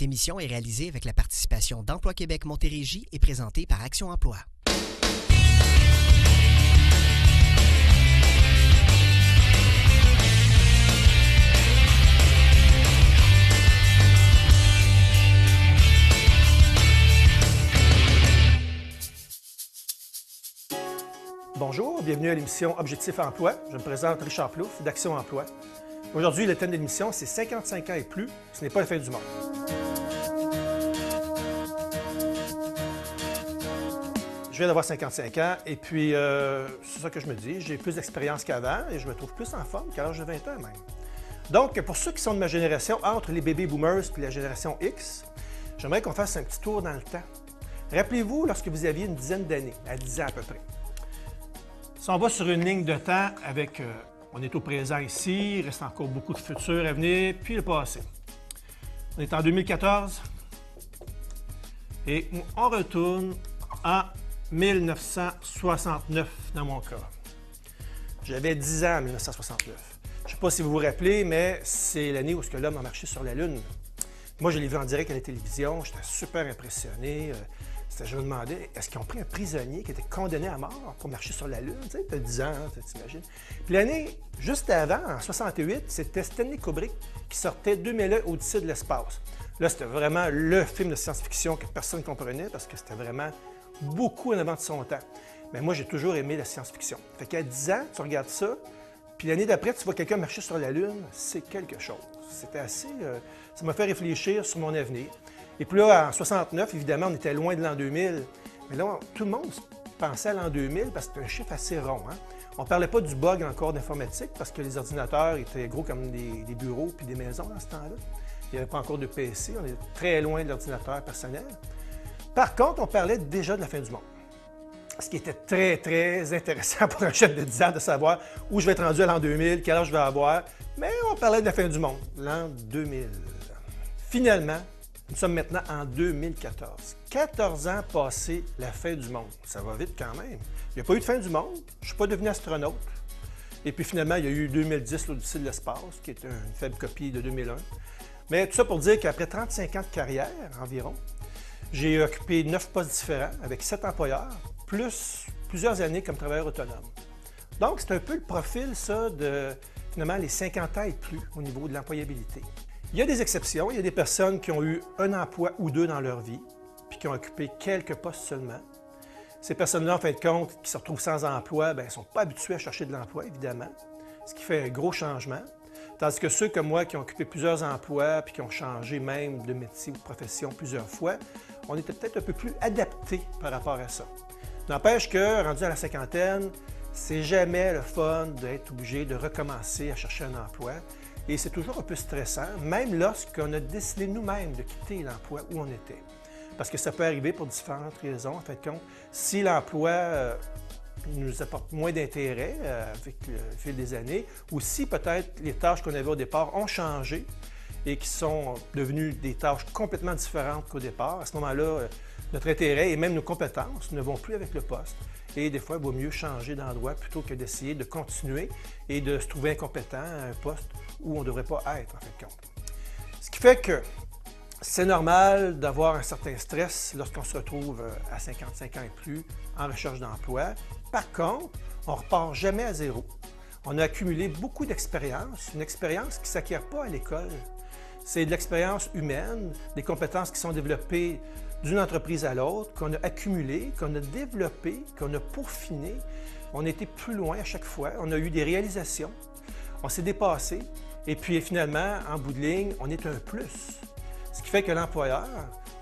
Cette émission est réalisée avec la participation d'Emploi Québec Montérégie et présentée par Action Emploi. Bonjour, bienvenue à l'émission Objectif Emploi. Je me présente Richard Plouffe d'Action Emploi. Aujourd'hui, le thème de l'émission, c'est 55 ans et plus, ce n'est pas la fin du monde. Je viens d'avoir 55 ans et puis c'est ça que je me dis, j'ai plus d'expérience qu'avant et je me trouve plus en forme qu'à l'âge de 20 ans même. Donc, pour ceux qui sont de ma génération, entre les baby boomers et la génération X, j'aimerais qu'on fasse un petit tour dans le temps. Rappelez-vous, lorsque vous aviez une dizaine d'années, à 10 ans à peu près. Si on va sur une ligne de temps avec, on est au présent ici, il reste encore beaucoup de futur à venir, puis le passé. On est en 2014 et on retourne en 1969 dans mon cas. J'avais 10 ans en 1969. Je ne sais pas si vous vous rappelez, mais c'est l'année où l'homme a marché sur la Lune. Moi, je l'ai vu en direct à la télévision, j'étais super impressionné. Je me demandais, est-ce qu'ils ont pris un prisonnier qui était condamné à mort pour marcher sur la Lune? Tu sais, tu as 10 ans, tu t'imagines. Puis l'année juste avant, en 68, c'était Stanley Kubrick qui sortait 2001 Odyssée de l'espace. Là, c'était vraiment le film de science-fiction que personne ne comprenait parce que c'était vraiment beaucoup en avant de son temps. Mais moi, j'ai toujours aimé la science-fiction. Fait qu'à 10 ans, tu regardes ça, puis l'année d'après, tu vois quelqu'un marcher sur la Lune, c'est quelque chose. C'était assez... ça m'a fait réfléchir sur mon avenir. Et puis là, en 69, évidemment, on était loin de l'an 2000. Mais là, tout le monde pensait à l'an 2000 parce que c'était un chiffre assez rond. Hein? On ne parlait pas du bug encore d'informatique parce que les ordinateurs étaient gros comme des bureaux puis des maisons dans ce temps-là. Il n'y avait pas encore de PC. On était très loin de l'ordinateur personnel. Par contre, on parlait déjà de la fin du monde. Ce qui était très, très intéressant pour un jeune de 10 ans de savoir où je vais être rendu à l'an 2000, quel âge je vais avoir. Mais on parlait de la fin du monde, l'an 2000. Finalement, nous sommes maintenant en 2014. 14 ans passés, la fin du monde. Ça va vite quand même. Il n'y a pas eu de fin du monde. Je ne suis pas devenu astronaute. Et puis finalement, il y a eu 2010, l'Odyssée de l'espace, qui est une faible copie de 2001. Mais tout ça pour dire qu'après 35 ans de carrière environ, j'ai occupé 9 postes différents avec 7 employeurs, plus plusieurs années comme travailleur autonome. Donc, c'est un peu le profil, ça, de finalement les 50 ans et plus au niveau de l'employabilité. Il y a des exceptions, il y a des personnes qui ont eu un emploi ou deux dans leur vie, puis qui ont occupé quelques postes seulement. Ces personnes-là, en fin de compte, qui se retrouvent sans emploi, bien, elles ne sont pas habituées à chercher de l'emploi, évidemment, ce qui fait un gros changement. Tandis que ceux comme moi qui ont occupé plusieurs emplois, puis qui ont changé même de métier ou de profession plusieurs fois, on était peut-être un peu plus adaptés par rapport à ça. N'empêche que, rendu à la cinquantaine, c'est jamais le fun d'être obligé de recommencer à chercher un emploi. Et c'est toujours un peu stressant, même lorsqu'on a décidé nous-mêmes de quitter l'emploi où on était. Parce que ça peut arriver pour différentes raisons, en fin de compte. Si l'emploi nous apporte moins d'intérêt avec le fil des années, ou si peut-être les tâches qu'on avait au départ ont changé et qui sont devenues des tâches complètement différentes qu'au départ, à ce moment-là, notre intérêt et même nos compétences ne vont plus avec le poste. Et des fois, il vaut mieux changer d'endroit plutôt que d'essayer de continuer et de se trouver incompétent à un poste où on ne devrait pas être, en fin de compte. Ce qui fait que c'est normal d'avoir un certain stress lorsqu'on se retrouve à 55 ans et plus en recherche d'emploi. Par contre, on ne repart jamais à zéro. On a accumulé beaucoup d'expérience, une expérience qui ne s'acquiert pas à l'école. C'est de l'expérience humaine, des compétences qui sont développées d'une entreprise à l'autre, qu'on a accumulées, qu'on a développées, qu'on a peaufinées. On a été plus loin à chaque fois, on a eu des réalisations, on s'est dépassé et puis finalement, en bout de ligne, on est un plus. Ce qui fait que l'employeur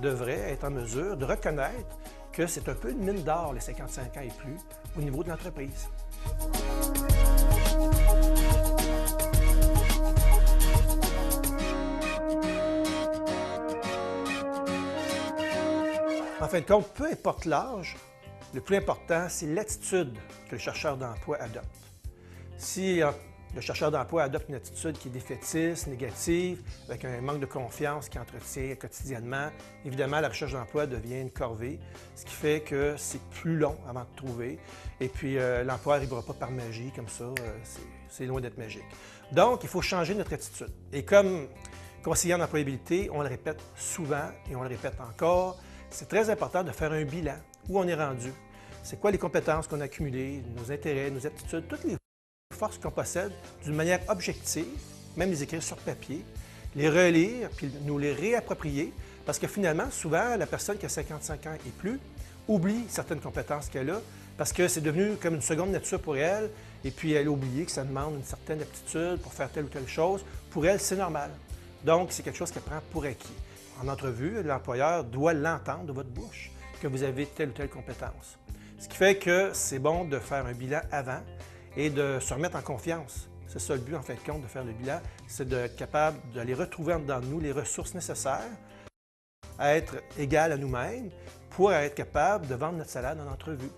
devrait être en mesure de reconnaître que c'est un peu une mine d'or, les 55 ans et plus, au niveau de l'entreprise. En fin de compte, peu importe l'âge, le plus important, c'est l'attitude que le chercheur d'emploi adopte. Si le chercheur d'emploi adopte une attitude qui est défaitiste, négative, avec un manque de confiance qui entretient quotidiennement, évidemment, la recherche d'emploi devient une corvée, ce qui fait que c'est plus long avant de trouver. Et puis, l'emploi n'arrivera pas par magie, comme ça, c'est loin d'être magique. Donc, il faut changer notre attitude. Et comme Conseiller en employabilité, on le répète souvent et on le répète encore, c'est très important de faire un bilan. Où on est rendu? C'est quoi les compétences qu'on a accumulées, nos intérêts, nos aptitudes, toutes les forces qu'on possède d'une manière objective, même les écrire sur papier, les relire, puis nous les réapproprier, parce que finalement, souvent, la personne qui a 55 ans et plus oublie certaines compétences qu'elle a, parce que c'est devenu comme une seconde nature pour elle, et puis elle a oublié que ça demande une certaine aptitude pour faire telle ou telle chose. Pour elle, c'est normal. Donc, c'est quelque chose qu'elle prend pour acquis. En entrevue, l'employeur doit l'entendre de votre bouche que vous avez telle ou telle compétence. Ce qui fait que c'est bon de faire un bilan avant et de se remettre en confiance. C'est ça le but, en fin de compte, de faire le bilan, c'est d'être capable d'aller retrouver en dedans de nous les ressources nécessaires à être égal à nous-mêmes pour être capable de vendre notre salade en entrevue,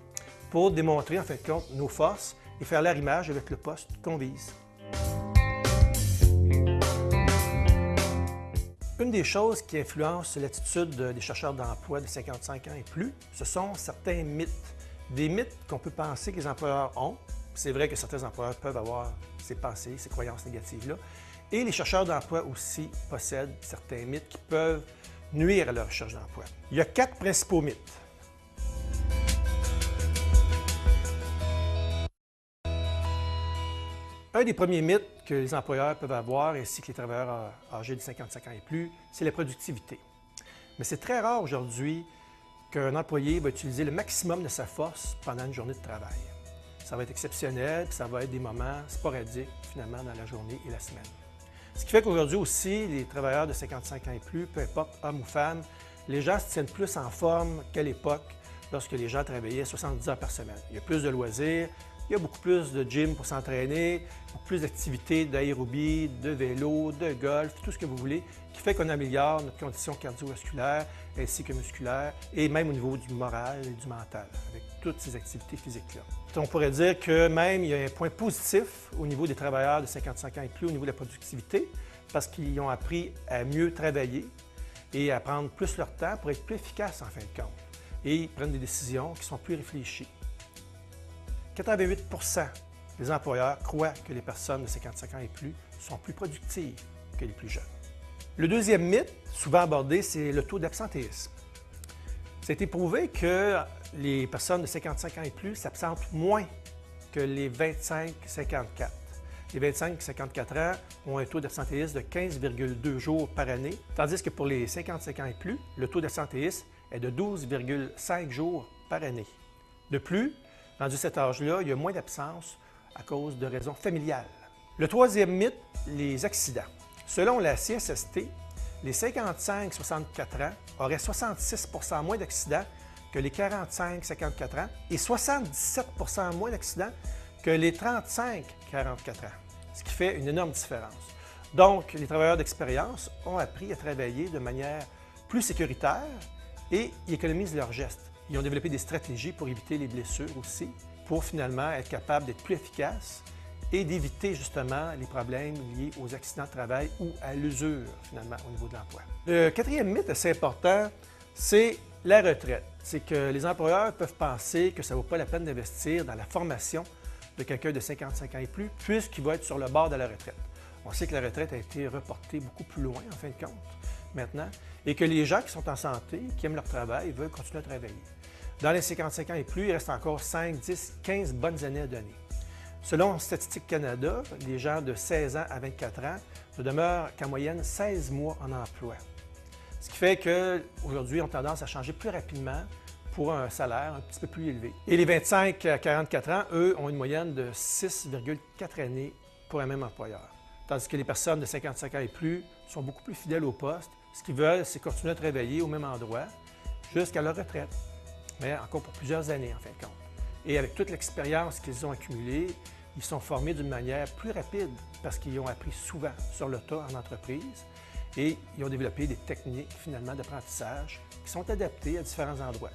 pour démontrer, en fin de compte, nos forces et faire l'arrimage avec le poste qu'on vise. Une des choses qui influence l'attitude des chercheurs d'emploi de 55 ans et plus, ce sont certains mythes. Des mythes qu'on peut penser que les employeurs ont. C'est vrai que certains employeurs peuvent avoir ces pensées, ces croyances négatives-là. Et les chercheurs d'emploi aussi possèdent certains mythes qui peuvent nuire à leur recherche d'emploi. Il y a 4 principaux mythes. Un des premiers mythes que les employeurs peuvent avoir, ainsi que les travailleurs âgés de 55 ans et plus, c'est la productivité. Mais c'est très rare aujourd'hui qu'un employé va utiliser le maximum de sa force pendant une journée de travail. Ça va être exceptionnel, puis ça va être des moments sporadiques, finalement, dans la journée et la semaine. Ce qui fait qu'aujourd'hui aussi, les travailleurs de 55 ans et plus, peu importe hommes ou femmes, les gens se tiennent plus en forme qu'à l'époque, lorsque les gens travaillaient 70 heures par semaine. Il y a plus de loisirs, il y a beaucoup plus de gym pour s'entraîner, beaucoup plus d'activités d'aérobie, de vélo, de golf, tout ce que vous voulez, qui fait qu'on améliore notre condition cardiovasculaire ainsi que musculaire, et même au niveau du moral et du mental, avec toutes ces activités physiques-là. On pourrait dire que même il y a un point positif au niveau des travailleurs de 55 ans et plus, au niveau de la productivité, parce qu'ils ont appris à mieux travailler et à prendre plus leur temps pour être plus efficaces en fin de compte, et ils prennent des décisions qui sont plus réfléchies. 88 des employeurs croient que les personnes de 55 ans et plus sont plus productives que les plus jeunes. Le deuxième mythe, souvent abordé, c'est le taux d'absentéisme. Ça a été prouvé que les personnes de 55 ans et plus s'absentent moins que les 25-54. Les 25-54 ans ont un taux d'absentéisme de 15,2 jours par année, tandis que pour les 55 ans et plus, le taux d'absentéisme est de 12,5 jours par année. De plus, rendu cet âge-là, il y a moins d'absence à cause de raisons familiales. Le troisième mythe, les accidents. Selon la CSST, les 55-64 ans auraient 66 moins d'accidents que les 45-54 ans et 77 moins d'accidents que les 35-44 ans, ce qui fait une énorme différence. Donc, les travailleurs d'expérience ont appris à travailler de manière plus sécuritaire et ils économisent leurs gestes. Ils ont développé des stratégies pour éviter les blessures aussi, pour finalement être capables d'être plus efficaces et d'éviter justement les problèmes liés aux accidents de travail ou à l'usure finalement au niveau de l'emploi. Le quatrième mythe assez important, c'est la retraite. C'est que les employeurs peuvent penser que ça ne vaut pas la peine d'investir dans la formation de quelqu'un de 55 ans et plus, puisqu'il va être sur le bord de la retraite. On sait que la retraite a été reportée beaucoup plus loin en fin de compte maintenant, et que les gens qui sont en santé, qui aiment leur travail, veulent continuer à travailler. Dans les 55 ans et plus, il reste encore 5, 10, 15 bonnes années à donner. Selon Statistique Canada, les gens de 16 ans à 24 ans ne demeurent qu'en moyenne 16 mois en emploi. Ce qui fait qu'aujourd'hui, on a tendance à changer plus rapidement pour un salaire un petit peu plus élevé. Et les 25 à 44 ans, eux, ont une moyenne de 6,4 années pour un même employeur. Tandis que les personnes de 55 ans et plus sont beaucoup plus fidèles au poste. Ce qu'ils veulent, c'est continuer à travailler au même endroit jusqu'à leur retraite, mais encore pour plusieurs années en fin de compte. Et avec toute l'expérience qu'ils ont accumulée, ils sont formés d'une manière plus rapide parce qu'ils ont appris souvent sur le tas en entreprise et ils ont développé des techniques finalement d'apprentissage qui sont adaptées à différents endroits.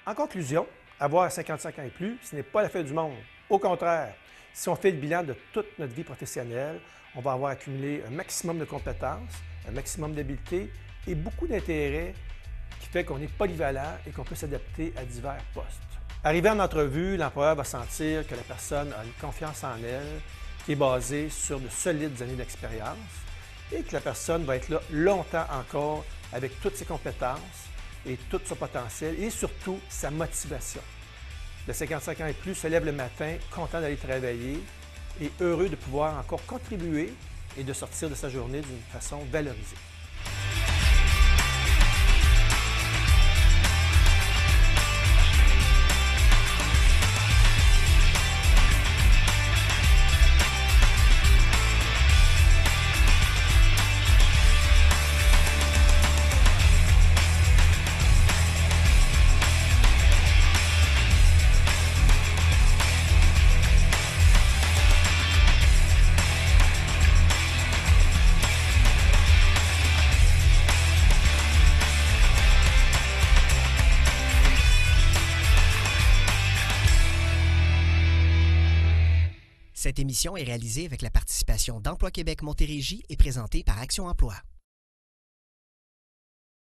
En conclusion, avoir 55 ans et plus, ce n'est pas la fin du monde. Au contraire, si on fait le bilan de toute notre vie professionnelle, on va avoir accumulé un maximum de compétences, un maximum d'habiletés et beaucoup d'intérêt qui fait qu'on est polyvalent et qu'on peut s'adapter à divers postes. Arrivé en entrevue, l'employeur va sentir que la personne a une confiance en elle qui est basée sur de solides années d'expérience et que la personne va être là longtemps encore avec toutes ses compétences et tout son potentiel et surtout sa motivation. De 55 ans et plus se lève le matin, content d'aller travailler et heureux de pouvoir encore contribuer et de sortir de sa journée d'une façon valorisée. Cette émission est réalisée avec la participation d'Emploi Québec Montérégie et présentée par Action Emploi.